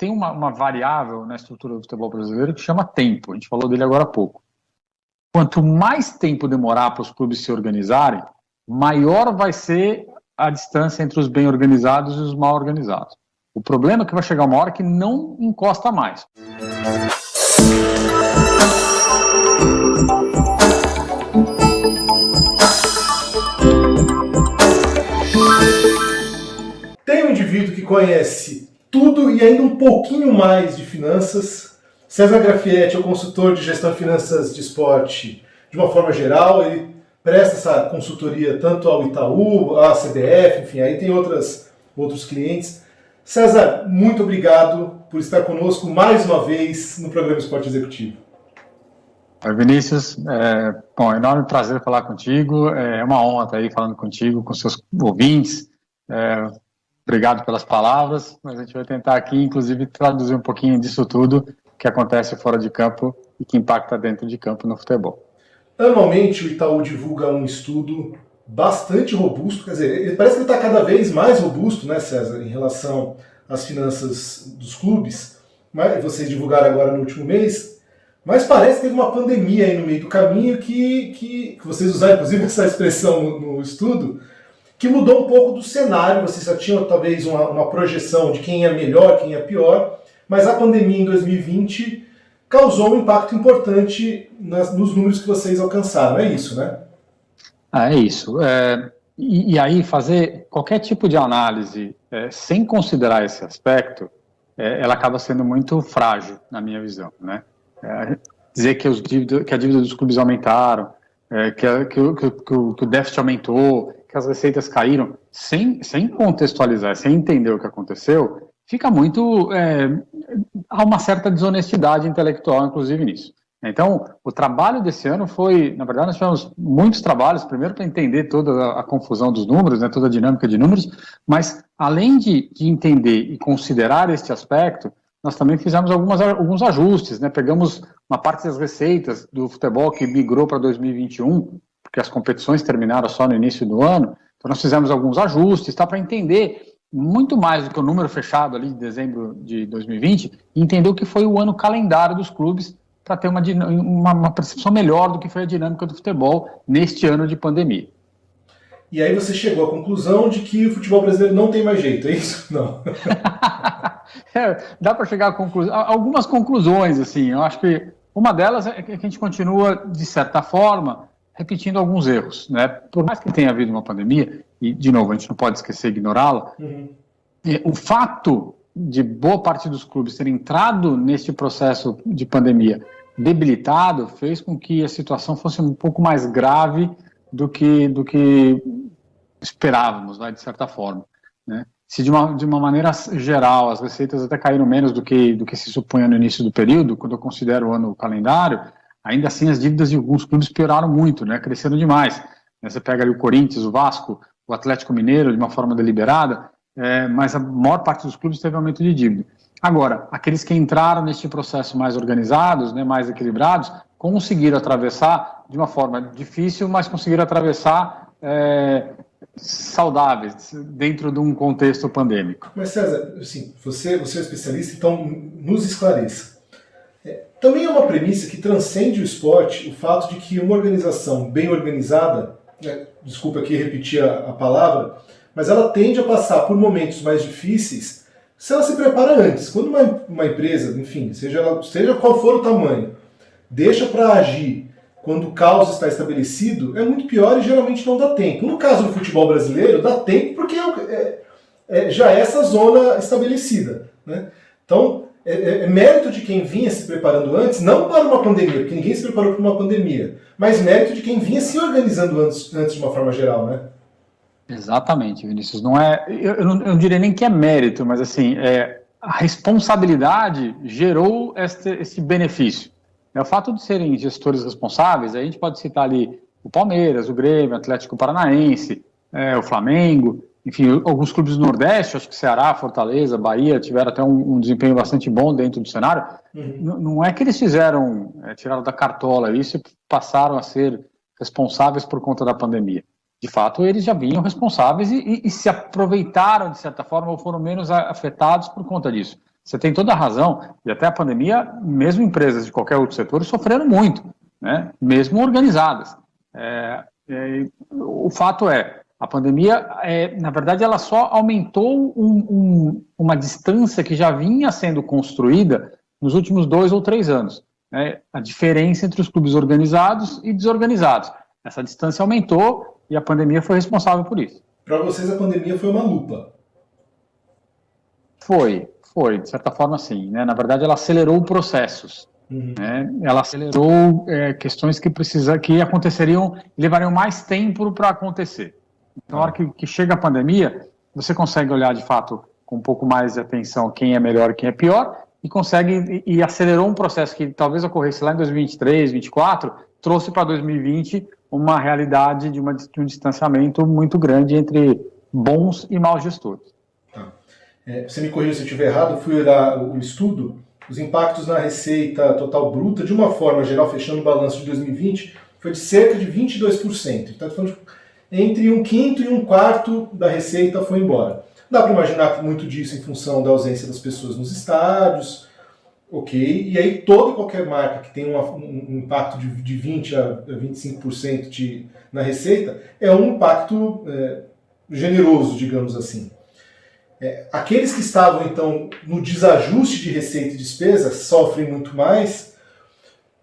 tem uma variável na estrutura do futebol brasileiro que chama tempo. A gente falou dele agora há pouco. Quanto mais tempo demorar para os clubes se organizarem, maior vai ser a distância entre os bem organizados e os mal organizados. O problema é que vai chegar uma hora que não encosta mais. Tem um indivíduo que conhece tudo e ainda um pouquinho mais de finanças. César Grafietti é o consultor de gestão de finanças de esporte de uma forma geral. Ele presta essa consultoria tanto ao Itaú, à CBF, enfim, aí tem outros clientes. César, muito obrigado por estar conosco mais uma vez no programa Esporte Executivo. Oi, Vinícius, enorme prazer falar contigo, é uma honra estar aí falando contigo, com seus ouvintes, obrigado pelas palavras, mas a gente vai tentar aqui, inclusive, traduzir um pouquinho disso tudo que acontece fora de campo e que impacta dentro de campo no futebol. Anualmente o Itaú divulga um estudo bastante robusto, quer dizer, parece que ele está cada vez mais robusto, né, César, em relação às finanças dos clubes, mas vocês divulgaram agora no último mês, mas parece que teve uma pandemia aí no meio do caminho que vocês usaram, inclusive, essa expressão no estudo, que mudou um pouco do cenário. Vocês já tinham talvez uma projeção de quem é melhor, quem é pior, mas a pandemia em 2020 causou um impacto importante nos números que vocês alcançaram, é isso, né? É isso. E aí fazer qualquer tipo de análise sem considerar esse aspecto, ela acaba sendo muito frágil, na minha visão, né? Dizer que a dívida dos clubes aumentaram, que o déficit aumentou, que as receitas caíram, sem contextualizar, sem entender o que aconteceu, fica muito... há uma certa desonestidade intelectual, inclusive, nisso. Então, o trabalho desse ano foi... Na verdade, nós tivemos muitos trabalhos, primeiro para entender toda a confusão dos números, né, toda a dinâmica de números, mas, além de entender e considerar este aspecto, nós também fizemos alguns ajustes, né? Pegamos uma parte das receitas do futebol que migrou para 2021, porque as competições terminaram só no início do ano, então nós fizemos alguns ajustes, para entender muito mais do que o número fechado ali de dezembro de 2020, e entender o que foi o ano calendário dos clubes, para ter uma percepção melhor do que foi a dinâmica do futebol neste ano de pandemia. E aí você chegou à conclusão de que o futebol brasileiro não tem mais jeito, é isso? Não. Dá para chegar a algumas conclusões, assim. Eu acho que uma delas é que a gente continua, de certa forma, repetindo alguns erros, né? Por mais que tenha havido uma pandemia, e, de novo, a gente não pode esquecer e ignorá-la, o fato de boa parte dos clubes terem entrado neste processo de pandemia debilitado fez com que a situação fosse um pouco mais grave do que esperávamos, de certa forma, né? Se de uma maneira geral as receitas até caíram menos do que se supunha no início do período, quando eu considero o ano calendário, ainda assim as dívidas de alguns clubes pioraram muito, né? Cresceram demais. Você pega ali o Corinthians, o Vasco, o Atlético Mineiro, de uma forma deliberada, mas a maior parte dos clubes teve aumento de dívida. Agora, aqueles que entraram neste processo mais organizados, né, mais equilibrados, conseguiram atravessar de uma forma difícil, mas conseguiram atravessar saudáveis dentro de um contexto pandêmico. Mas César, assim, você é um especialista, então nos esclareça. Também é uma premissa que transcende o esporte o fato de que uma organização bem organizada, desculpa aqui repetir a palavra, mas ela tende a passar por momentos mais difíceis se ela se prepara antes. Quando uma empresa, enfim, seja qual for o tamanho, deixa para agir quando o caos está estabelecido, é muito pior e geralmente não dá tempo. No caso do futebol brasileiro, dá tempo porque já é essa zona estabelecida, né? Então, é mérito de quem vinha se preparando antes, não para uma pandemia, porque ninguém se preparou para uma pandemia, mas mérito de quem vinha se organizando antes de uma forma geral, né? Exatamente, Vinícius. Eu não diria nem que é mérito, mas assim, a responsabilidade gerou esse benefício. O fato de serem gestores responsáveis, a gente pode citar ali o Palmeiras, o Grêmio, o Atlético Paranaense, o Flamengo, enfim, alguns clubes do Nordeste, acho que Ceará, Fortaleza, Bahia, tiveram até um desempenho bastante bom dentro do cenário. Não é que eles tiraram da cartola isso e passaram a ser responsáveis por conta da pandemia. De fato, eles já vinham responsáveis e se aproveitaram, de certa forma, ou foram menos afetados por conta disso. você tem toda a razão, e até a pandemia, mesmo empresas de qualquer outro setor sofreram muito, né? Mesmo organizadas. O fato é, a pandemia, na verdade, ela só aumentou uma distância que já vinha sendo construída nos últimos 2 ou 3 anos, né? A diferença entre os clubes organizados e desorganizados. Essa distância aumentou e a pandemia foi responsável por isso. Para vocês, a pandemia foi uma lupa? Foi, de certa forma, sim, né? Na verdade, ela acelerou processos. Né? Ela acelerou questões que aconteceriam, levariam mais tempo para acontecer. Então, na hora que chega a pandemia, você consegue olhar, de fato, com um pouco mais de atenção quem é melhor e quem é pior, e acelerou um processo que talvez ocorresse lá em 2023, 2024, trouxe para 2020 uma realidade de um distanciamento muito grande entre bons e maus gestores. Você me corrija se eu estiver errado, eu fui olhar o estudo, os impactos na receita total bruta, de uma forma geral, fechando o balanço de 2020, foi de cerca de 22%. Então, falando entre 1/5 e 1/4 da receita foi embora. Dá para imaginar muito disso em função da ausência das pessoas nos estádios, ok? E aí toda e qualquer marca que tem um impacto de 20% a 25% na receita é um impacto generoso, digamos assim. Aqueles que estavam, então, no desajuste de receita e despesa sofrem muito mais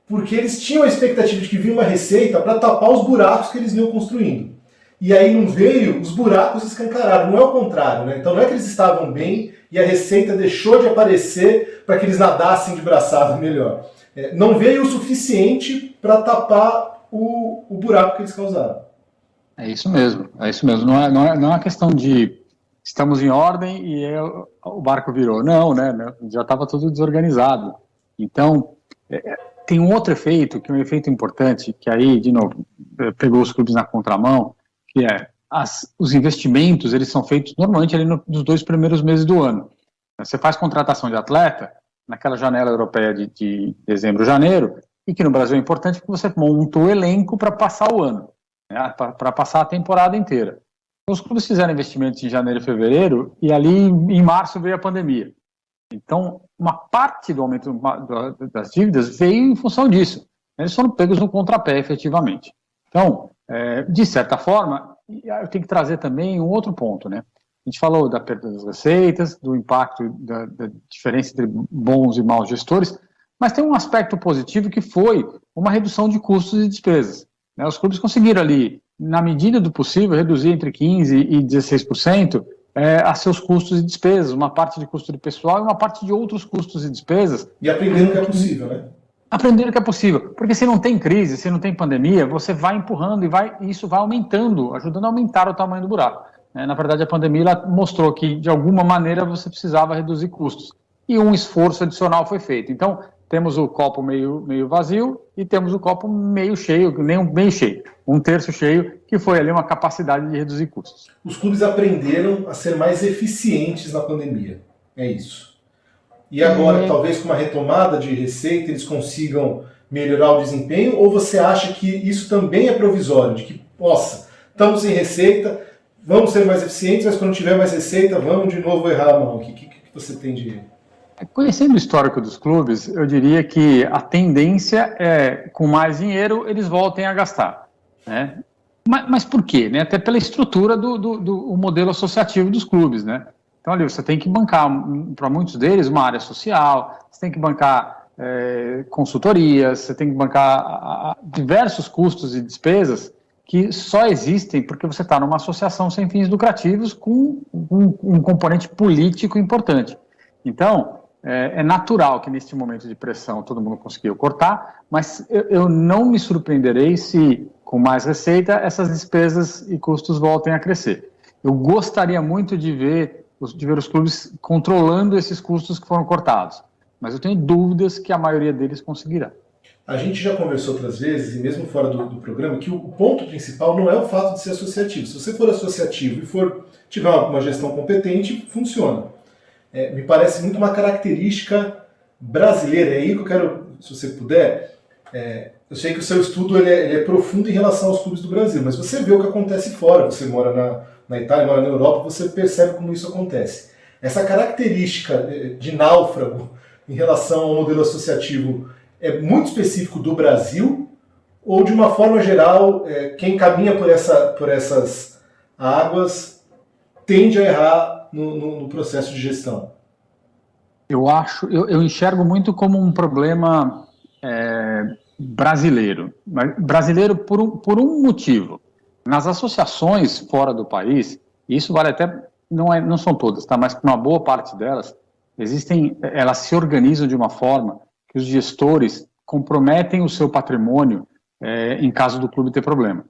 porque eles tinham a expectativa de que vinha uma receita para tapar os buracos que eles vinham construindo. E aí não veio, os buracos escancararam, não é o contrário, né? Então não é que eles estavam bem e a receita deixou de aparecer para que eles nadassem de braçada melhor. Não veio o suficiente para tapar o buraco que eles causaram. É isso mesmo. Não é uma questão de estamos em ordem e o barco virou. Não, né? Já estava tudo desorganizado. Então, tem um outro efeito, que é um efeito importante, que aí, de novo, pegou os clubes na contramão, que os investimentos, eles são feitos normalmente ali nos 2 primeiros meses do ano. Você faz contratação de atleta naquela janela europeia de dezembro, janeiro, e que no Brasil é importante porque você monta o elenco para passar o ano, né? Para passar a temporada inteira. Os clubes fizeram investimentos em janeiro e fevereiro, e ali em março veio a pandemia. Então, uma parte do aumento das dívidas veio em função disso. Eles foram pegos no contrapé, efetivamente. Então, de certa forma, eu tenho que trazer também um outro ponto, né? A gente falou da perda das receitas, do impacto da diferença entre bons e maus gestores, mas tem um aspecto positivo que foi uma redução de custos e despesas, né? Os clubes conseguiram ali, na medida do possível, reduzir entre 15% e 16% a seus custos e despesas, uma parte de custo de pessoal e uma parte de outros custos e despesas. E aprendendo que é possível, né? Aprendendo que é possível, porque se não tem crise, se não tem pandemia, você vai empurrando e isso vai aumentando, ajudando a aumentar o tamanho do buraco. Na verdade, a pandemia ela mostrou que, de alguma maneira, você precisava reduzir custos. E um esforço adicional foi feito. Então, temos o copo meio vazio e temos o copo meio cheio, nem meio cheio, 1/3 cheio, que foi ali uma capacidade de reduzir custos. Os clubes aprenderam a ser mais eficientes na pandemia. É isso. E agora, talvez com uma retomada de receita, eles consigam melhorar o desempenho? Ou você acha que isso também é provisório? De que, nossa, estamos sem receita, vamos ser mais eficientes, mas quando tiver mais receita, vamos de novo errar a mão. O que você tem de... Conhecendo o histórico dos clubes, eu diria que a tendência é, com mais dinheiro, eles voltem a gastar, né? Mas por quê? Né? Até pela estrutura do modelo associativo dos clubes, né? Então, ali, você tem que bancar, para muitos deles, uma área social, você tem que bancar consultorias, você tem que bancar diversos custos e despesas que só existem porque você está numa associação sem fins lucrativos com um componente político importante. Então, é natural que neste momento de pressão todo mundo conseguiu cortar, mas eu não me surpreenderei se, com mais receita, essas despesas e custos voltem a crescer. Eu gostaria muito de ver os clubes controlando esses custos que foram cortados, mas eu tenho dúvidas que a maioria deles conseguirá. A gente já conversou outras vezes, e mesmo fora do programa, que o ponto principal não é o fato de ser associativo. Se você for associativo e tiver uma gestão competente, funciona. Me parece muito uma característica brasileira. É aí que eu quero, se você puder... eu sei que o seu estudo ele é profundo em relação aos clubes do Brasil, mas você vê o que acontece fora. Você mora na Itália, mora na Europa, você percebe como isso acontece. Essa característica de náufrago em relação ao modelo associativo é muito específico do Brasil, ou de uma forma geral, quem caminha por essas águas tende a errar no processo de gestão? Eu enxergo muito como um problema brasileiro, mas brasileiro por um motivo. Nas associações fora do país, isso vale até, não são todas, tá? Mas uma boa parte delas, elas se organizam de uma forma que os gestores comprometem o seu patrimônio em caso do clube ter problema.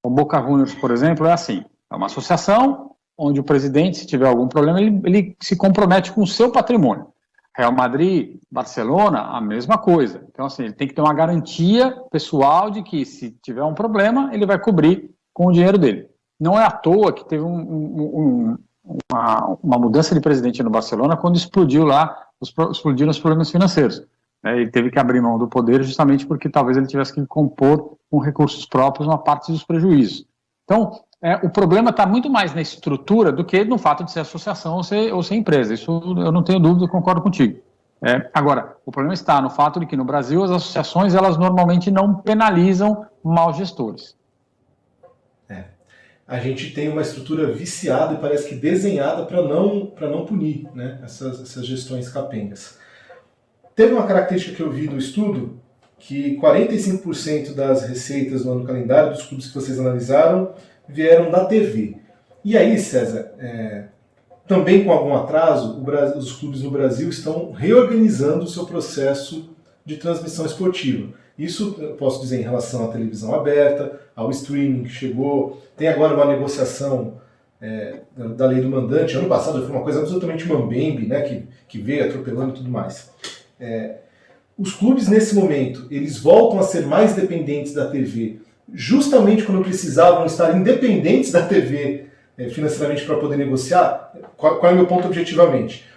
O Boca Juniors, por exemplo, é assim, é uma associação onde o presidente, se tiver algum problema, ele se compromete com o seu patrimônio. Real Madrid, Barcelona, a mesma coisa. Então, assim, ele tem que ter uma garantia pessoal de que, se tiver um problema, ele vai cobrir com o dinheiro dele. Não é à toa que teve uma mudança de presidente no Barcelona quando explodiram os problemas financeiros. Ele teve que abrir mão do poder justamente porque talvez ele tivesse que compor com recursos próprios uma parte dos prejuízos. Então, o problema está muito mais na estrutura do que no fato de ser associação ou ser empresa. Isso eu não tenho dúvida, eu concordo contigo. Agora, o problema está no fato de que no Brasil as associações elas normalmente não penalizam maus gestores. A gente tem uma estrutura viciada e parece que desenhada para não punir, né, essas gestões capengas. Teve uma característica que eu vi no estudo, que 45% das receitas do ano calendário dos clubes que vocês analisaram vieram da TV. E aí, César, também com algum atraso, os clubes no Brasil estão reorganizando o seu processo de transmissão esportiva. Isso eu posso dizer em relação à televisão aberta, ao streaming que chegou, tem agora uma negociação da lei do mandante. Ano passado foi uma coisa absolutamente mambembe, né, que veio atropelando e tudo mais. Os clubes nesse momento, eles voltam a ser mais dependentes da TV, justamente quando precisavam estar independentes da TV financeiramente para poder negociar. Qual é o meu ponto objetivamente?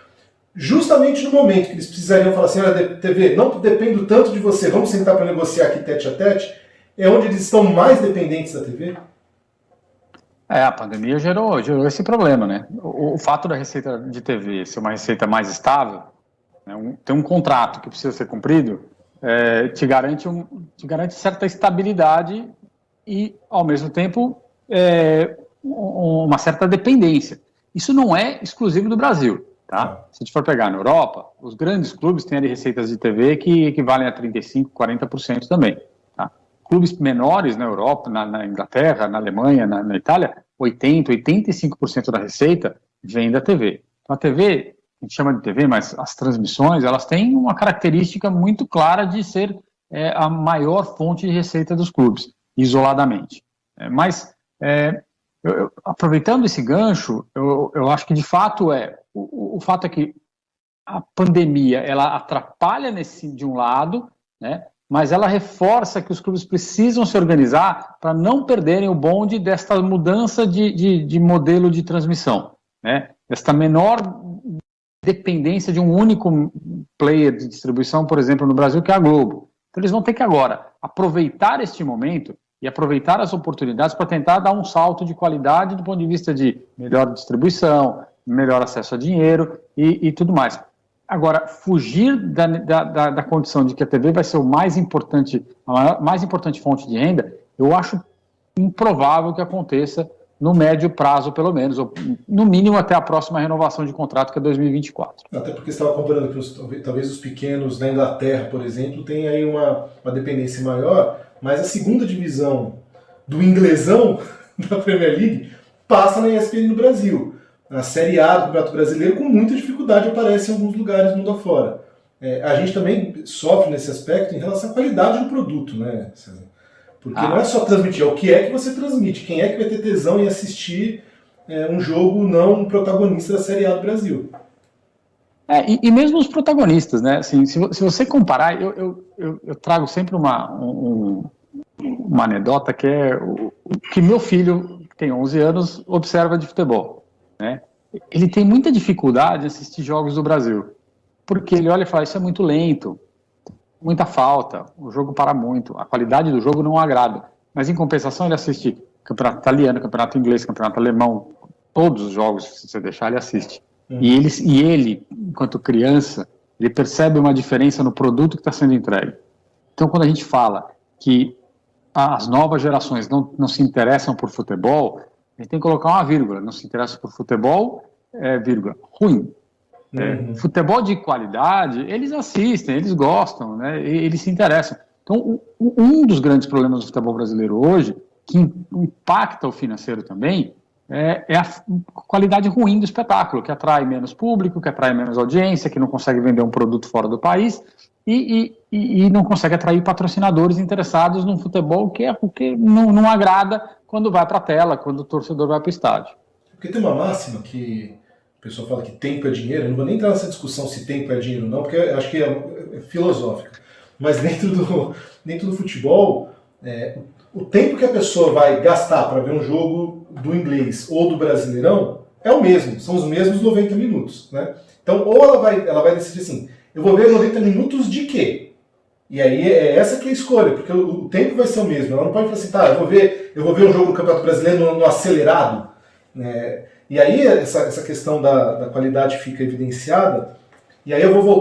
Justamente no momento que eles precisariam falar assim, olha, TV, não dependo tanto de você, vamos sentar para negociar aqui tete a tete, é onde eles estão mais dependentes da TV? A pandemia gerou esse problema, né? O fato da receita de TV ser uma receita mais estável, né, ter um contrato que precisa ser cumprido, te garante certa estabilidade e, ao mesmo tempo, uma certa dependência. Isso não é exclusivo do Brasil. Tá? Se a gente for pegar na Europa, os grandes clubes têm ali receitas de TV que equivalem a 35%, 40% também. Tá? Clubes menores na Europa, na Inglaterra, na Alemanha, na Itália, 80%, 85% da receita vem da TV. Então a TV, a gente chama de TV, mas as transmissões, elas têm uma característica muito clara de ser a maior fonte de receita dos clubes, isoladamente. Aproveitando esse gancho, eu acho que de fato o fato é que a pandemia ela atrapalha de um lado, né, mas ela reforça que os clubes precisam se organizar para não perderem o bonde desta mudança de modelo de transmissão, né, desta menor dependência de um único player de distribuição, por exemplo, no Brasil, que é a Globo. Então eles vão ter que agora aproveitar este momento e aproveitar as oportunidades para tentar dar um salto de qualidade do ponto de vista de melhor distribuição, melhor acesso a dinheiro e tudo mais. Agora, fugir da condição de que a TV vai ser a mais importante fonte de renda, eu acho improvável que aconteça no médio prazo, pelo menos, ou no mínimo até a próxima renovação de contrato, que é 2024. Até porque você estava comparando que talvez os pequenos na Inglaterra, por exemplo, têm aí uma dependência maior, mas a segunda divisão do inglesão da Premier League passa na ESPN no Brasil. A Série A do Campeonato Brasileiro, com muita dificuldade, aparece em alguns lugares mundo afora. A gente também sofre nesse aspecto em relação à qualidade do produto, né, César? Porque não é só transmitir, é o que é que você transmite. Quem é que vai ter tesão em assistir um jogo não protagonista da Série A do Brasil? E mesmo os protagonistas, né? Assim, se você comparar, eu trago sempre uma anedota que é o que meu filho, que tem 11 anos, observa de futebol, né? Ele tem muita dificuldade em assistir jogos do Brasil, porque ele olha e fala, isso é muito lento, muita falta, o jogo para muito, a qualidade do jogo não agrada, mas em compensação ele assiste campeonato italiano, campeonato inglês, campeonato alemão, todos os jogos, se você deixar, ele assiste. E ele, enquanto criança, ele percebe uma diferença no produto que está sendo entregue. Então, quando a gente fala que as novas gerações não se interessam por futebol, a gente tem que colocar uma vírgula. Não se interessa por futebol, vírgula, ruim. Futebol de qualidade, eles assistem, eles gostam, né? Eles se interessam. Então, um dos grandes problemas do futebol brasileiro hoje, que impacta o financeiro também, é a qualidade ruim do espetáculo, que atrai menos público, que atrai menos audiência, que não consegue vender um produto fora do país e não consegue atrair patrocinadores interessados num futebol que não agrada quando vai para a tela, quando o torcedor vai para o estádio. Porque tem uma máxima que o pessoal fala que tempo é dinheiro. Eu não vou nem entrar nessa discussão se tempo é dinheiro ou não, porque eu acho que é filosófica. Mas dentro do futebol, o tempo que a pessoa vai gastar para ver um jogo do inglês ou do Brasileirão é o mesmo, são os mesmos 90 minutos. Né? Então, ou ela vai decidir assim, eu vou ver 90 minutos de quê? E aí é essa que é a escolha, porque o tempo vai ser o mesmo. Ela não pode falar assim, tá, eu vou ver um jogo do Campeonato Brasileiro no acelerado. E aí essa questão da qualidade fica evidenciada. E aí eu vou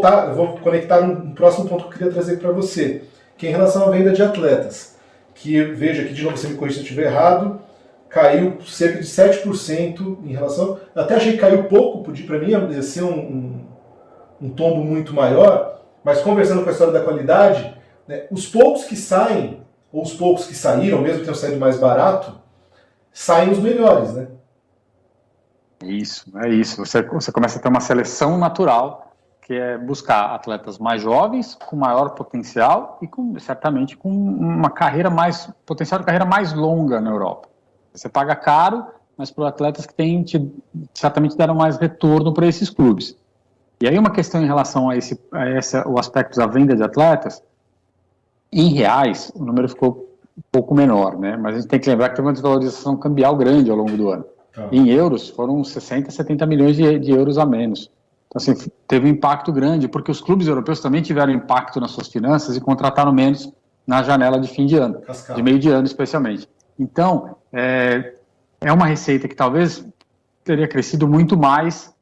conectar um próximo ponto que eu queria trazer para você, que é em relação à venda de atletas. Que veja aqui, de novo, você me corrija se eu estiver errado, caiu cerca de 7% em relação... Até achei que caiu pouco, para mim ia ser um tombo muito maior, mas conversando com a história da qualidade, né, os poucos que saem, ou os poucos que saíram, mesmo que tenham saído mais barato, saem os melhores, né? É isso. Você começa a ter uma seleção natural, que é buscar atletas mais jovens, com maior potencial e certamente com uma potencial de carreira mais longa na Europa. Você paga caro, mas para atletas que certamente deram mais retorno para esses clubes. E aí uma questão em relação o aspecto da venda de atletas, em reais, o número ficou um pouco menor, né? Mas a gente tem que lembrar que teve uma desvalorização cambial grande ao longo do ano. Em euros, foram 60, 70 milhões de euros a menos. Então, assim, teve um impacto grande, porque os clubes europeus também tiveram impacto nas suas finanças e contrataram menos na janela de fim de ano, de meio de ano especialmente. Então, é uma receita que talvez teria crescido muito mais,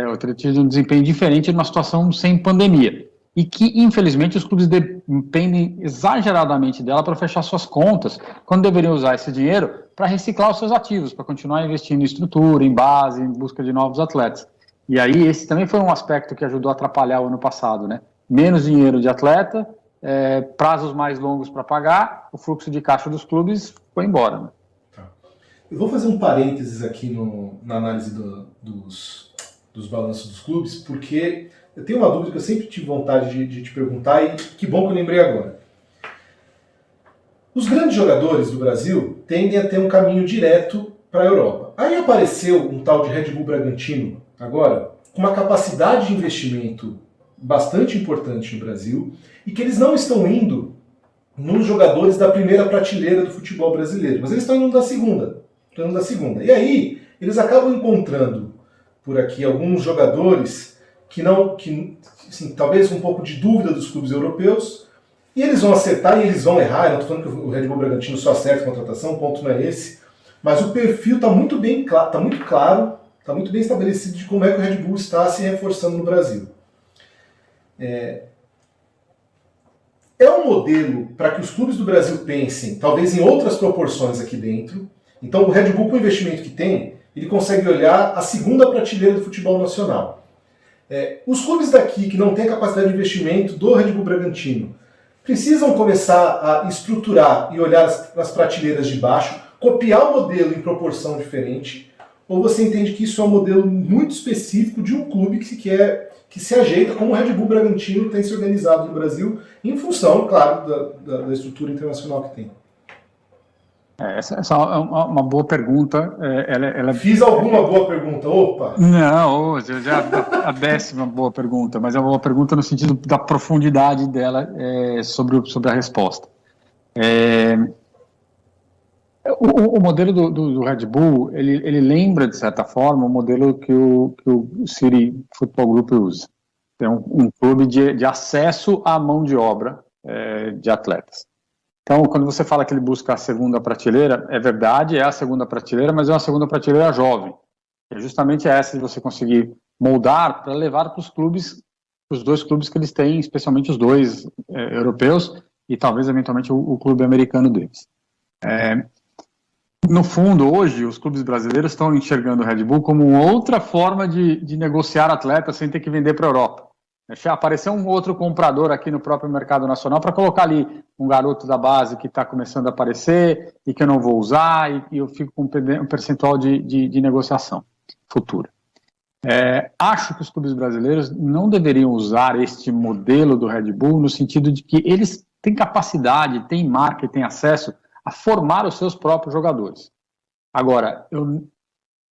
ou teria tido um desempenho diferente numa situação sem pandemia. E que, infelizmente, os clubes dependem exageradamente dela para fechar suas contas, quando deveriam usar esse dinheiro para reciclar os seus ativos, para continuar investindo em estrutura, em base, em busca de novos atletas. E aí esse também foi um aspecto que ajudou a atrapalhar o ano passado, né? Menos dinheiro de atleta, prazos mais longos para pagar, o fluxo de caixa dos clubes foi embora. Né? Tá. Eu vou fazer um parênteses aqui na análise dos balanços dos clubes, porque eu tenho uma dúvida que eu sempre tive vontade de te perguntar e que bom que eu lembrei agora. Os grandes jogadores do Brasil tendem a ter um caminho direto para a Europa. Aí apareceu um tal de Red Bull Bragantino, agora, com uma capacidade de investimento bastante importante no Brasil, e que eles não estão indo nos jogadores da primeira prateleira do futebol brasileiro, mas eles estão indo da segunda. E aí, eles acabam encontrando por aqui alguns jogadores que assim, talvez com um pouco de dúvida dos clubes europeus, e eles vão acertar e eles vão errar. Eu não estou falando que o Red Bull Bragantino só acerta a contratação, o ponto não é esse, mas o perfil está muito bem claro, está muito bem estabelecido de como é que o Red Bull está se reforçando no Brasil. É um modelo para que os clubes do Brasil pensem, talvez em outras proporções aqui dentro. Então o Red Bull, com o investimento que tem, ele consegue olhar a segunda prateleira do futebol nacional. Os clubes daqui que não têm capacidade de investimento do Red Bull Bragantino precisam começar a estruturar e olhar as prateleiras de baixo, copiar o modelo em proporção diferente, ou você entende que isso é um modelo muito específico de um clube que se ajeita como o Red Bull Bragantino tem se organizado no Brasil, em função, claro, da estrutura internacional que tem? Essa é uma boa pergunta. Fiz alguma boa pergunta? Opa! Não, já a 10ª boa pergunta, mas é uma boa pergunta no sentido da profundidade dela sobre a resposta. O modelo do Red Bull, ele lembra, de certa forma, o modelo que o City Football Group usa. Tem um clube de acesso à mão de obra de atletas. Então, quando você fala que ele busca a segunda prateleira, é verdade, é a segunda prateleira, mas é uma segunda prateleira jovem. É justamente essa de você conseguir moldar para levar para os clubes, os dois clubes que eles têm, especialmente os dois europeus e talvez eventualmente o clube americano deles. No fundo, hoje, os clubes brasileiros estão enxergando o Red Bull como outra forma de negociar atletas sem ter que vender para a Europa. Apareceu um outro comprador aqui no próprio mercado nacional para colocar ali um garoto da base que está começando a aparecer e que eu não vou usar e eu fico com um percentual de negociação futura. Acho que os clubes brasileiros não deveriam usar este modelo do Red Bull no sentido de que eles têm capacidade, têm marca e têm acesso a formar os seus próprios jogadores. Agora,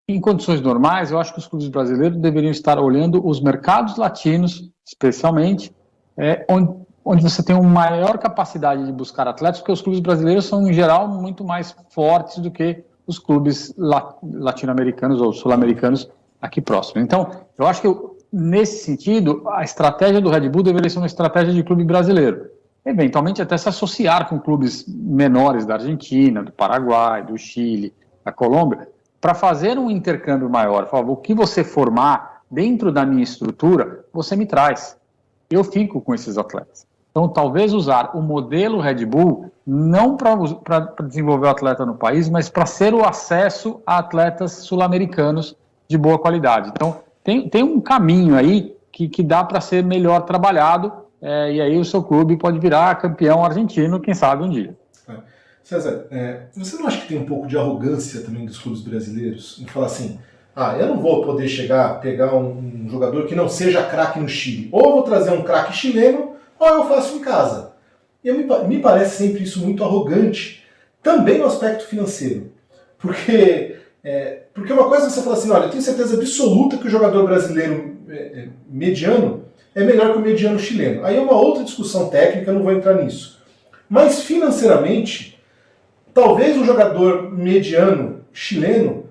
em condições normais, eu acho que os clubes brasileiros deveriam estar olhando os mercados latinos, especialmente, onde você tem uma maior capacidade de buscar atletas, porque os clubes brasileiros são, em geral, muito mais fortes do que os clubes latino-americanos ou sul-americanos aqui próximos. Então, eu acho que, nesse sentido, a estratégia do Red Bull deveria ser uma estratégia de clube brasileiro. Eventualmente, até se associar com clubes menores da Argentina, do Paraguai, do Chile, da Colômbia, para fazer um intercâmbio maior. Falar, o que você formar dentro da minha estrutura, você me traz. Eu fico com esses atletas. Então, talvez usar o modelo Red Bull não para desenvolver o atleta no país, mas para ser o acesso a atletas sul-americanos de boa qualidade. Então, tem um caminho aí que dá para ser melhor trabalhado, e aí o seu clube pode virar campeão argentino, quem sabe um dia. César, você não acha que tem um pouco de arrogância também dos clubes brasileiros? Em falar assim, eu não vou poder pegar um jogador que não seja craque no Chile. Ou eu vou trazer um craque chileno, ou eu faço em casa. E me parece sempre isso muito arrogante, também no aspecto financeiro. Porque uma coisa é você falar assim, olha, eu tenho certeza absoluta que o jogador brasileiro mediano é melhor que o mediano chileno. Aí é uma outra discussão técnica, eu não vou entrar nisso. Mas financeiramente, talvez um jogador mediano chileno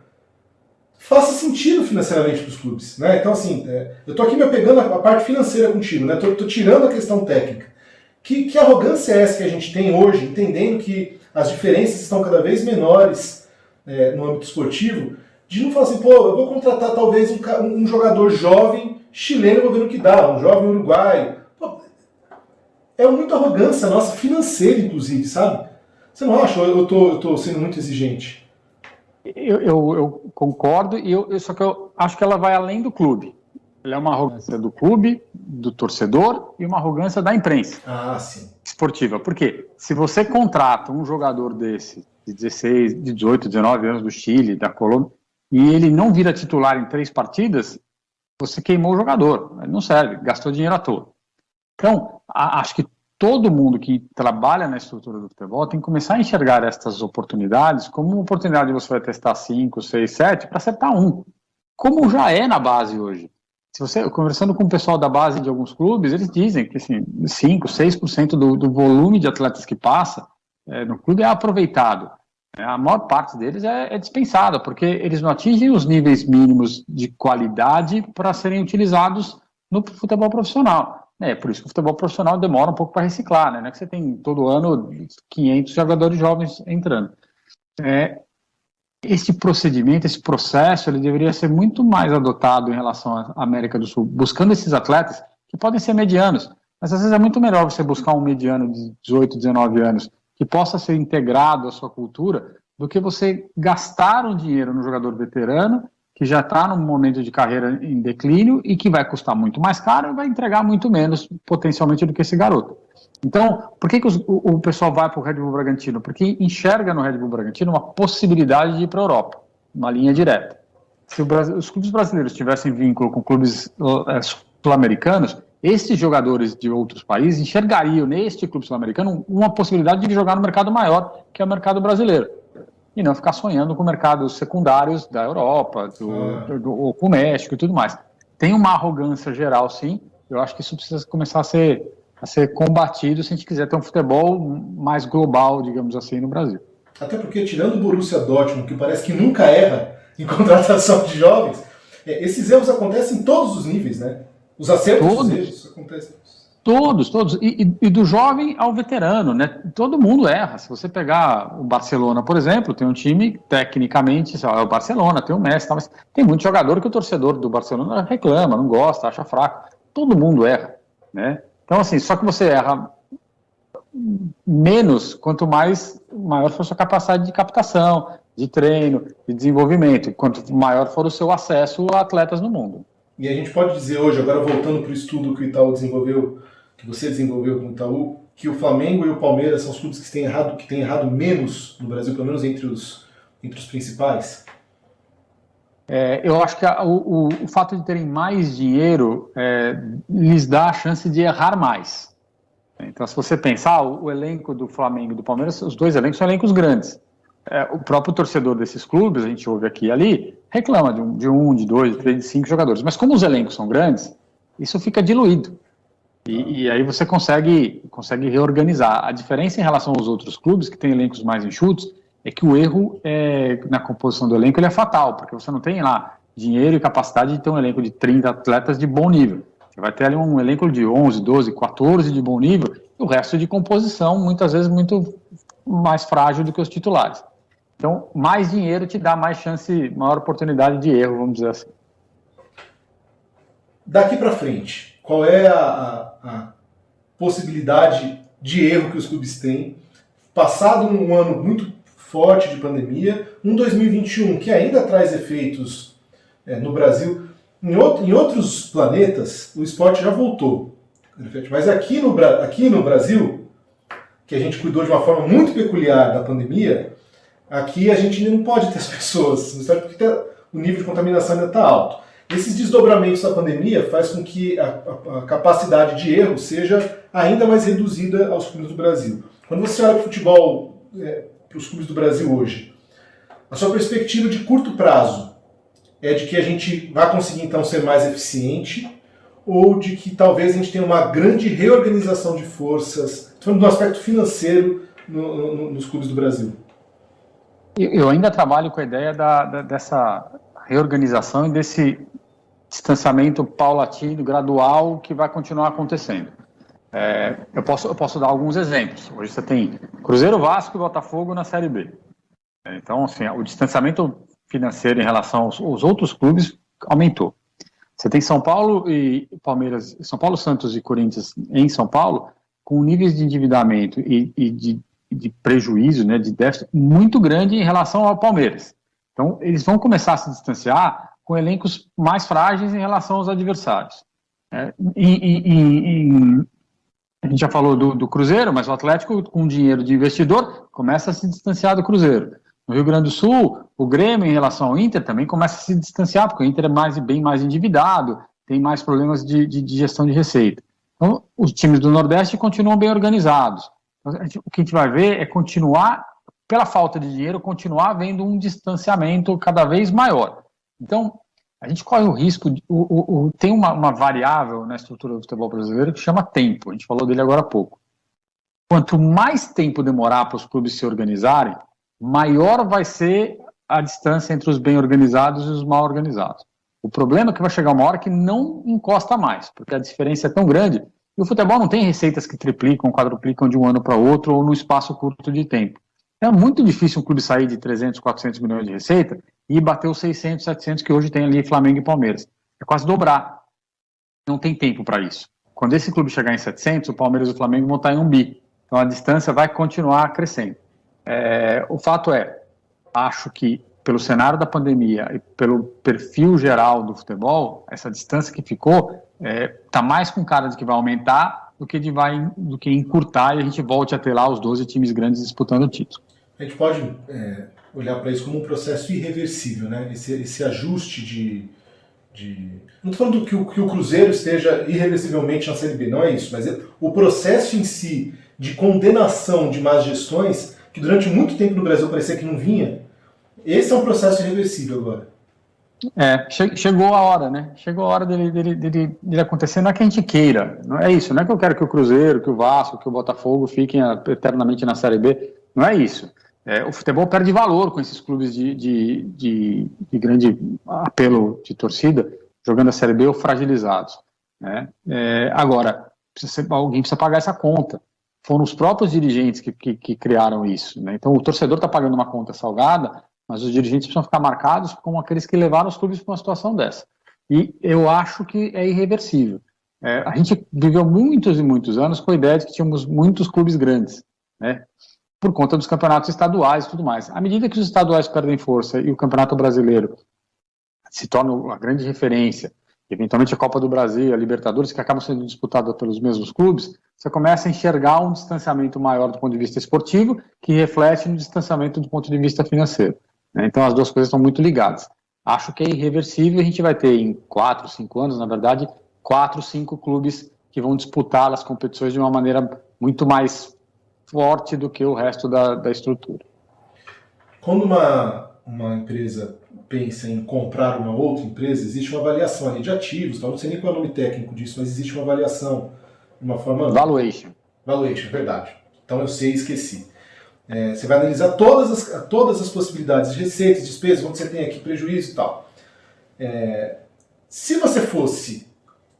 faça sentido financeiramente para os clubes. Né? Então, assim, eu estou aqui me apegando à parte financeira contigo, né? Estou tirando a questão técnica. Que arrogância é essa que a gente tem hoje, entendendo que as diferenças estão cada vez menores no âmbito esportivo, de não falar assim, eu vou contratar talvez um jogador jovem chileno, vou ver no que dá, um jovem uruguaio. É muita arrogância nossa, financeira, inclusive, sabe? Você não acha? Ou eu estou sendo muito exigente? Eu concordo, só que eu acho que ela vai além do clube. Ela é uma arrogância do clube, do torcedor e uma arrogância da imprensa esportiva. Por quê? Se você contrata um jogador desse, de 16, 18, 19 anos do Chile, da Colômbia, e ele não vira titular em 3 partidas, você queimou o jogador. Ele não serve, gastou dinheiro à toa. Então, acho que todo mundo que trabalha na estrutura do futebol tem que começar a enxergar estas oportunidades como uma oportunidade de você vai testar 5, 6, 7 para acertar um. Como já é na base hoje. Se você, conversando com o pessoal da base de alguns clubes, eles dizem que assim, 5, 6% do volume de atletas que passa no clube é aproveitado. A maior parte deles é dispensada, porque eles não atingem os níveis mínimos de qualidade para serem utilizados no futebol profissional. Por isso que o futebol profissional demora um pouco para reciclar, né? Não é que você tem todo ano 500 jogadores jovens entrando. Esse procedimento, esse processo, ele deveria ser muito mais adotado em relação à América do Sul, buscando esses atletas que podem ser medianos, mas às vezes é muito melhor você buscar um mediano de 18, 19 anos que possa ser integrado à sua cultura, do que você gastar um dinheiro no jogador veterano, que já está num momento de carreira em declínio e que vai custar muito mais caro e vai entregar muito menos, potencialmente, do que esse garoto. Então, por que o pessoal vai para o Red Bull Bragantino? Porque enxerga no Red Bull Bragantino uma possibilidade de ir para a Europa, uma linha direta. Se os clubes brasileiros tivessem vínculo com clubes sul-americanos, esses jogadores de outros países enxergariam neste clube sul-americano uma possibilidade de jogar no mercado maior, que é o mercado brasileiro, e não ficar sonhando com mercados secundários da Europa, ou com o México e tudo mais. Tem uma arrogância geral, sim. Eu acho que isso precisa começar a ser combatido se a gente quiser ter um futebol mais global, digamos assim, no Brasil. Até porque, tirando o Borussia Dortmund, que parece que nunca erra em contratação de jovens, esses erros acontecem em todos os níveis, né? Os acertos dos erros acontecem. Todos. E do jovem ao veterano, né? Todo mundo erra. Se você pegar o Barcelona, por exemplo, tem um time, tecnicamente, é o Barcelona, tem o Messi, tá, mas tem muito jogador que o torcedor do Barcelona reclama, não gosta, acha fraco. Todo mundo erra, né? Então, assim, só que você erra menos, quanto maior for a sua capacidade de captação, de treino, de desenvolvimento, quanto maior for o seu acesso a atletas no mundo. E a gente pode dizer hoje, agora voltando para o estudo que o Itaú desenvolveu, que você desenvolveu com o Itaú, que o Flamengo e o Palmeiras são os clubes que têm errado menos no Brasil, pelo menos entre os principais? Eu acho que o fato de terem mais dinheiro lhes dá a chance de errar mais. Então, se você pensar, o elenco do Flamengo e do Palmeiras, os dois elencos são elencos grandes. O próprio torcedor desses clubes, a gente ouve aqui e ali, reclama de 2, de 3, de 5 jogadores. Mas como os elencos são grandes, isso fica diluído. E aí você consegue reorganizar. A diferença em relação aos outros clubes, que têm elencos mais enxutos, é que o erro na composição do elenco ele é fatal, porque você não tem lá dinheiro e capacidade de ter um elenco de 30 atletas de bom nível. Você vai ter ali um elenco de 11, 12, 14 de bom nível, e o resto de composição, muitas vezes, muito mais frágil do que os titulares. Então, mais dinheiro te dá mais chance, maior oportunidade de erro, vamos dizer assim. Daqui para frente, qual é a possibilidade de erro que os clubes têm? Passado um ano muito forte de pandemia, um 2021 que ainda traz efeitos no Brasil. Em outros planetas, o esporte já voltou. Mas aqui no Brasil, que a gente cuidou de uma forma muito peculiar da pandemia, aqui a gente ainda não pode ter as pessoas, porque o nível de contaminação ainda está alto. Esses desdobramentos da pandemia faz com que a capacidade de erro seja ainda mais reduzida aos clubes do Brasil. Quando você olha para o futebol, para os clubes do Brasil hoje, a sua perspectiva de curto prazo é de que a gente vai conseguir então ser mais eficiente ou de que talvez a gente tenha uma grande reorganização de forças, falando do aspecto financeiro nos clubes do Brasil? Eu ainda trabalho com a ideia dessa reorganização e desse distanciamento paulatino, gradual, que vai continuar acontecendo. Eu posso dar alguns exemplos. Hoje você tem Cruzeiro, Vasco e Botafogo na Série B. Então, assim, o distanciamento financeiro em relação aos outros clubes aumentou. Você tem São Paulo e Palmeiras, São Paulo, Santos e Corinthians em São Paulo, com níveis de endividamento e de prejuízo, né, de déficit muito grande em relação ao Palmeiras. Então, eles vão começar a se distanciar com elencos mais frágeis em relação aos adversários. A gente já falou do Cruzeiro, mas o Atlético, com dinheiro de investidor, começa a se distanciar do Cruzeiro. No Rio Grande do Sul, o Grêmio, em relação ao Inter, também começa a se distanciar, porque o Inter é bem mais endividado, tem mais problemas de gestão de receita. Então, os times do Nordeste continuam bem organizados. Então, o que a gente vai ver é continuar, pela falta de dinheiro, continuar havendo um distanciamento cada vez maior. Então, a gente corre o risco, tem uma variável na estrutura do futebol brasileiro que chama tempo, a gente falou dele agora há pouco. Quanto mais tempo demorar para os clubes se organizarem, maior vai ser a distância entre os bem organizados e os mal organizados. O problema é que vai chegar uma hora que não encosta mais, porque a diferença é tão grande, e o futebol não tem receitas que triplicam, quadruplicam de um ano para outro ou num espaço curto de tempo. É muito difícil um clube sair de 300, 400 milhões de receita e bater os 600, 700 que hoje tem ali Flamengo e Palmeiras. É quase dobrar. Não tem tempo para isso. Quando esse clube chegar em 700, o Palmeiras e o Flamengo vão estar em 1 bi. Então a distância vai continuar crescendo. O fato acho que pelo cenário da pandemia e pelo perfil geral do futebol, essa distância que ficou está mais com cara de que vai aumentar do que encurtar e a gente volte a ter lá os 12 times grandes disputando o título. A gente pode olhar para isso como um processo irreversível, né? Esse ajuste de... Não estou falando que o Cruzeiro esteja irreversivelmente na Série B, não é isso, mas o processo em si de condenação de más gestões, que durante muito tempo no Brasil parecia que não vinha, esse é um processo irreversível agora. Chegou a hora, né? Chegou a hora dele acontecer. Não é que a gente queira, não é isso. Não é que eu quero que o Cruzeiro, que o Vasco, que o Botafogo fiquem eternamente na Série B. Não é isso. O futebol perde valor com esses clubes de grande apelo de torcida, jogando a Série B ou fragilizados, né? Agora, alguém precisa pagar essa conta. Foram os próprios dirigentes que criaram isso, né? Então o torcedor está pagando uma conta salgada, mas os dirigentes precisam ficar marcados como aqueles que levaram os clubes para uma situação dessa. E eu acho que é irreversível. A gente viveu muitos e muitos anos com a ideia de que tínhamos muitos clubes grandes, né? Por conta dos campeonatos estaduais e tudo mais. À medida que os estaduais perdem força e o Campeonato Brasileiro se torna uma grande referência, eventualmente a Copa do Brasil, a Libertadores, que acabam sendo disputadas pelos mesmos clubes, você começa a enxergar um distanciamento maior do ponto de vista esportivo, que reflete no distanciamento do ponto de vista financeiro. Então as duas coisas estão muito ligadas. Acho que é irreversível, a gente vai ter em 4, 5 anos, na verdade, 4, 5 clubes que vão disputar as competições de uma maneira muito mais forte do que o resto da estrutura. Quando uma empresa pensa em comprar uma outra empresa, existe uma avaliação ali de ativos, não sei nem qual é o nome técnico disso, mas existe uma avaliação de uma forma... Valuation. Valuation, verdade. Então eu sei, esqueci. Você vai analisar todas as possibilidades de receitas, despesas, onde você tem aqui prejuízo e tal. Se você fosse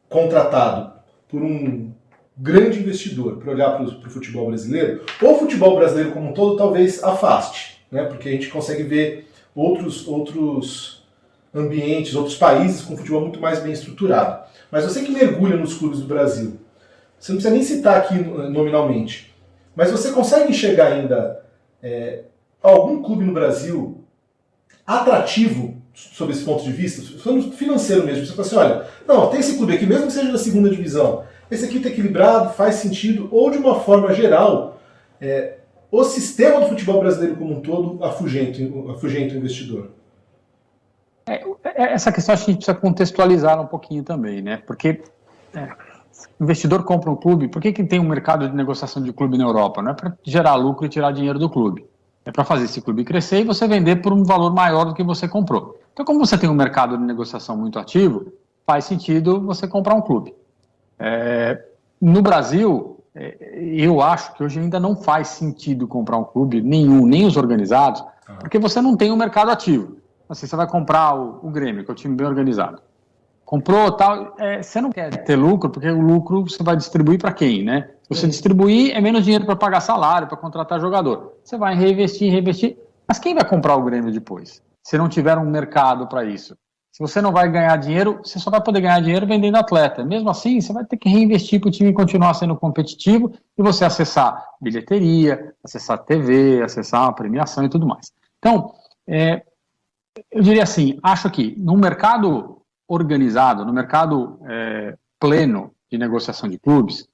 contratado por um grande investidor para olhar para o futebol brasileiro, ou o futebol brasileiro como um todo talvez afaste, né? Porque a gente consegue ver outros ambientes, outros países com futebol muito mais bem estruturado. Mas você que mergulha nos clubes do Brasil, você não precisa nem citar aqui nominalmente, mas você consegue enxergar ainda algum clube no Brasil atrativo sob esse ponto de vista, falando financeiro mesmo? Você fala assim, olha, não, tem esse clube aqui, mesmo que seja da segunda divisão, esse aqui está equilibrado, faz sentido, ou de uma forma geral, o sistema do futebol brasileiro como um todo afugenta o investidor. Essa questão acho que a gente precisa contextualizar um pouquinho também, né? Porque o investidor compra um clube, por que tem um mercado de negociação de clube na Europa? Não é para gerar lucro e tirar dinheiro do clube. É para fazer esse clube crescer e você vender por um valor maior do que você comprou. Então, como você tem um mercado de negociação muito ativo, faz sentido você comprar um clube. No Brasil, eu acho que hoje ainda não faz sentido comprar um clube nenhum, nem os organizados, porque você não tem um mercado ativo. Assim, você vai comprar o Grêmio, que é um time bem organizado. Comprou tal, você não quer ter lucro, porque o lucro você vai distribuir para quem, né? Se você distribuir, é menos dinheiro para pagar salário, para contratar jogador. Você vai reinvestir, mas quem vai comprar o Grêmio depois? Se não tiver um mercado para isso. Se você não vai ganhar dinheiro, você só vai poder ganhar dinheiro vendendo atleta. Mesmo assim, você vai ter que reinvestir para o time continuar sendo competitivo e você acessar bilheteria, acessar TV, acessar a premiação e tudo mais. Então, eu diria assim, acho que no mercado organizado, no mercado pleno de negociação de clubes,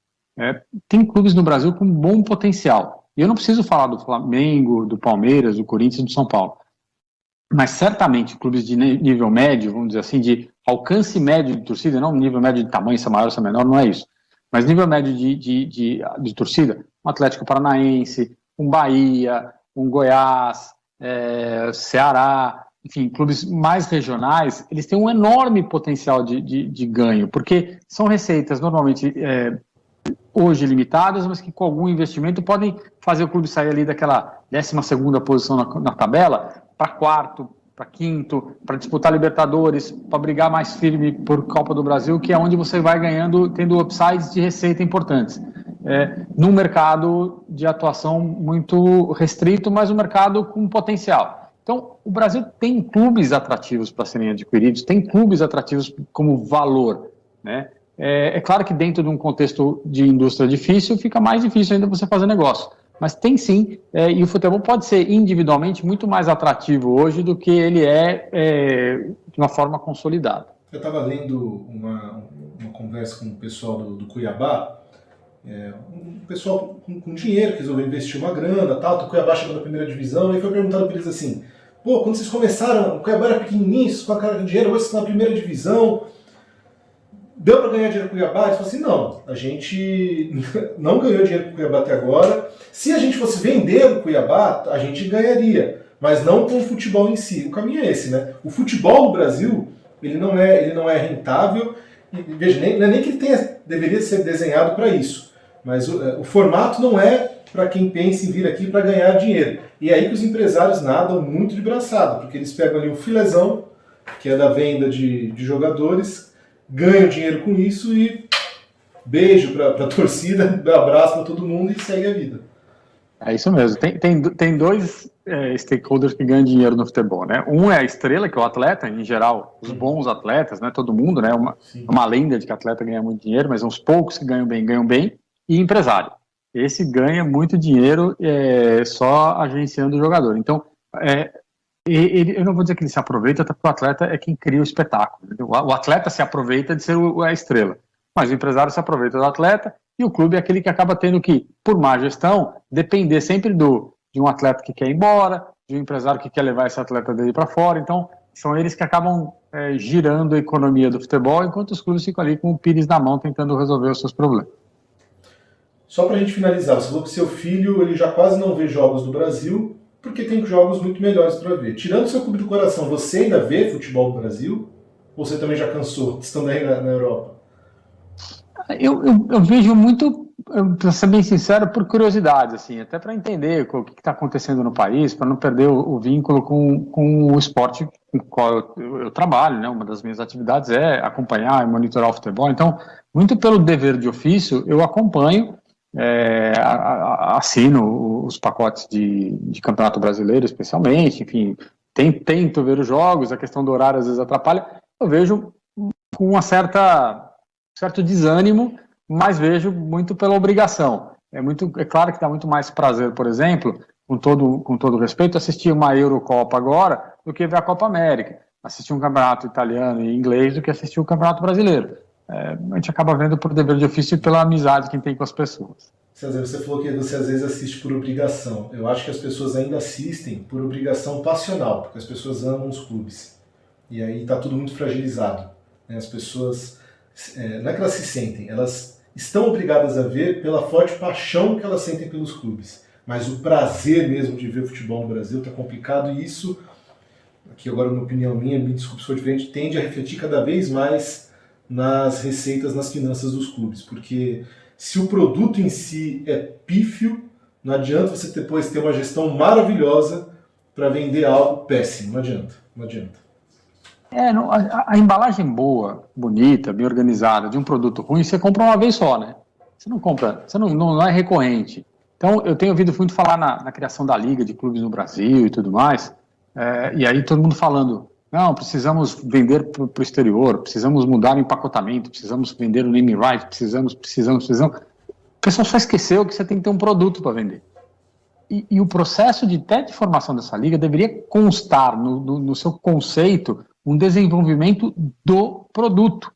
tem clubes no Brasil com bom potencial. E eu não preciso falar do Flamengo, do Palmeiras, do Corinthians e do São Paulo. Mas certamente clubes de nível médio, vamos dizer assim, de alcance médio de torcida, não nível médio de tamanho, se é maior, se é menor, não é isso. Mas nível médio de torcida, um Atlético Paranaense, um Bahia, um Goiás, Ceará, enfim, clubes mais regionais, eles têm um enorme potencial de ganho, porque são receitas normalmente hoje limitadas, mas que com algum investimento podem fazer o clube sair ali daquela 12ª posição na tabela para quarto, para quinto, para disputar Libertadores, para brigar mais firme por Copa do Brasil, que é onde você vai ganhando, tendo upsides de receita importantes. Num mercado de atuação muito restrito, mas um mercado com potencial. Então, o Brasil tem clubes atrativos para serem adquiridos, tem clubes atrativos como valor, né? É claro que dentro de um contexto de indústria difícil, fica mais difícil ainda você fazer negócio. Mas tem sim, e o futebol pode ser individualmente muito mais atrativo hoje do que ele de uma forma consolidada. Eu estava lendo uma conversa com o pessoal do Cuiabá, um pessoal com dinheiro que resolveu investir uma grana, tal, o Cuiabá chegou na primeira divisão, e foi perguntado para eles assim, pô, quando vocês começaram, o Cuiabá era pequenininho, vocês colocaram dinheiro, hoje vocês estão na primeira divisão, deu para ganhar dinheiro com o Cuiabá? Eles falaram assim, não, a gente não ganhou dinheiro com o Cuiabá até agora. Se a gente fosse vender o Cuiabá, a gente ganharia, mas não com o futebol em si. O caminho é esse, né? O futebol no Brasil, ele não é rentável, e, veja, não é nem que ele deveria ser desenhado para isso, mas o formato não é para quem pensa em vir aqui para ganhar dinheiro. E é aí que os empresários nadam muito de braçada, porque eles pegam ali o filezão, que é da venda de jogadores, ganham dinheiro com isso e beijo para a torcida, abraço para todo mundo e segue a vida. É isso mesmo. Tem dois stakeholders que ganham dinheiro no futebol, né? Um é a estrela, que é o atleta, em geral, os bons atletas, né? Todo mundo, né? Uma lenda de que atleta ganha muito dinheiro, mas uns poucos que ganham bem, e empresário. Esse ganha muito dinheiro só agenciando o jogador. Então, eu não vou dizer que ele se aproveita, até porque o atleta é quem cria o espetáculo. O atleta se aproveita de ser a estrela, mas o empresário se aproveita do atleta e o clube é aquele que acaba tendo que, por má gestão, depender sempre de um atleta que quer ir embora, de um empresário que quer levar esse atleta dele para fora. Então, são eles que acabam girando a economia do futebol, enquanto os clubes ficam ali com o pires na mão tentando resolver os seus problemas. Só para a gente finalizar, você falou que seu filho ele já quase não vê jogos do Brasil, porque tem jogos muito melhores para ver. Tirando seu clube do coração, você ainda vê futebol do Brasil? Ou você também já cansou, estando aí na Europa? Eu vejo muito, para ser bem sincero, por curiosidade, assim, até para entender o que está acontecendo no país, para não perder o vínculo com o esporte com o qual eu trabalho, né? Uma das minhas atividades é acompanhar e monitorar o futebol. Então, muito pelo dever de ofício, eu acompanho, assino os pacotes de Campeonato Brasileiro, especialmente, enfim, tento ver os jogos, a questão do horário às vezes atrapalha, eu vejo com uma certo desânimo, mas vejo muito pela obrigação. É claro que dá muito mais prazer, por exemplo, com todo respeito, assistir uma Eurocopa agora do que ver a Copa América, assistir um campeonato italiano e inglês do que assistir o Campeonato Brasileiro. A gente acaba vendo por dever de ofício e pela amizade que tem com as pessoas. César, você falou que você às vezes assiste por obrigação. Eu acho que as pessoas ainda assistem por obrigação passional, porque as pessoas amam os clubes. E aí está tudo muito fragilizado. Né? As pessoas, não é que elas se sentem, elas estão obrigadas a ver pela forte paixão que elas sentem pelos clubes. Mas o prazer mesmo de ver futebol no Brasil está complicado e isso, aqui agora uma opinião minha, me desculpe se for diferente, tende a refletir cada vez mais nas receitas, nas finanças dos clubes. Porque se o produto em si é pífio, não adianta você depois ter uma gestão maravilhosa para vender algo péssimo. Não adianta. A embalagem boa, bonita, bem organizada, de um produto ruim, você compra uma vez só, né? Você não compra, você não é recorrente. Então, eu tenho ouvido muito falar na criação da liga de clubes no Brasil e tudo mais, e aí todo mundo falando, não, precisamos vender para o exterior, precisamos mudar o empacotamento, precisamos vender o name right, precisamos. O pessoal só esqueceu que você tem que ter um produto para vender. E o processo de formação dessa liga deveria constar no seu conceito um desenvolvimento do produto.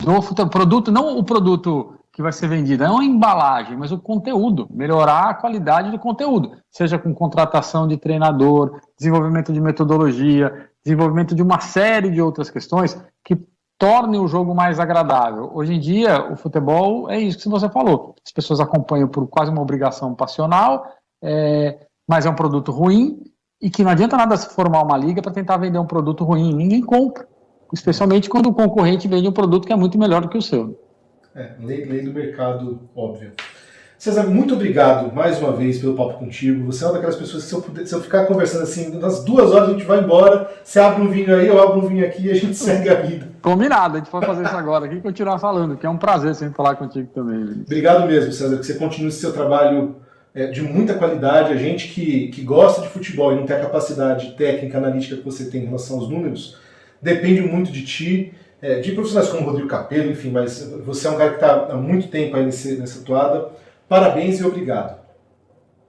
Não o produto que vai ser vendido, não a embalagem, mas o conteúdo, melhorar a qualidade do conteúdo, seja com contratação de treinador, desenvolvimento de metodologia, desenvolvimento de uma série de outras questões que tornem o jogo mais agradável. Hoje em dia, o futebol é isso que você falou, as pessoas acompanham por quase uma obrigação passional, mas é um produto ruim e que não adianta nada se formar uma liga para tentar vender um produto ruim, ninguém compra, especialmente quando o concorrente vende um produto que é muito melhor do que o seu. Lei do mercado, óbvio. César, muito obrigado mais uma vez pelo papo contigo. Você é uma daquelas pessoas que se eu ficar conversando assim, nas 2 horas a gente vai embora, você abre um vinho aí, eu abro um vinho aqui e a gente segue a vida. Combinado, a gente pode fazer isso agora aqui e continuar falando, que é um prazer sempre falar contigo também, Vinícius. Obrigado mesmo, César, que você continue esse seu trabalho de muita qualidade. A gente que gosta de futebol e não tem a capacidade técnica, analítica que você tem em relação aos números, depende muito de ti, de profissionais como Rodrigo Capello, enfim, mas você é um cara que está há muito tempo aí nessa toada. Parabéns e obrigado.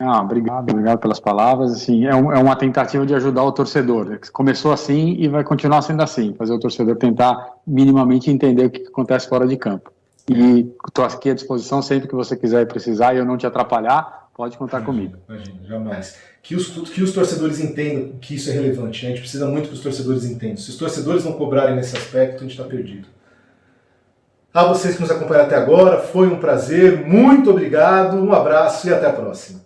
Obrigado pelas palavras. Assim, é uma tentativa de ajudar o torcedor. Né? Começou assim e vai continuar sendo assim, fazer o torcedor tentar minimamente entender o que acontece fora de campo. E estou aqui à disposição sempre que você quiser e precisar e eu não te atrapalhar, pode contar comigo. Imagina, jamais. Que os torcedores entendam que isso é relevante. Né? A gente precisa muito que os torcedores entendam. Se os torcedores não cobrarem nesse aspecto, a gente está perdido. A vocês que nos acompanharam até agora, foi um prazer, muito obrigado, um abraço e até a próxima.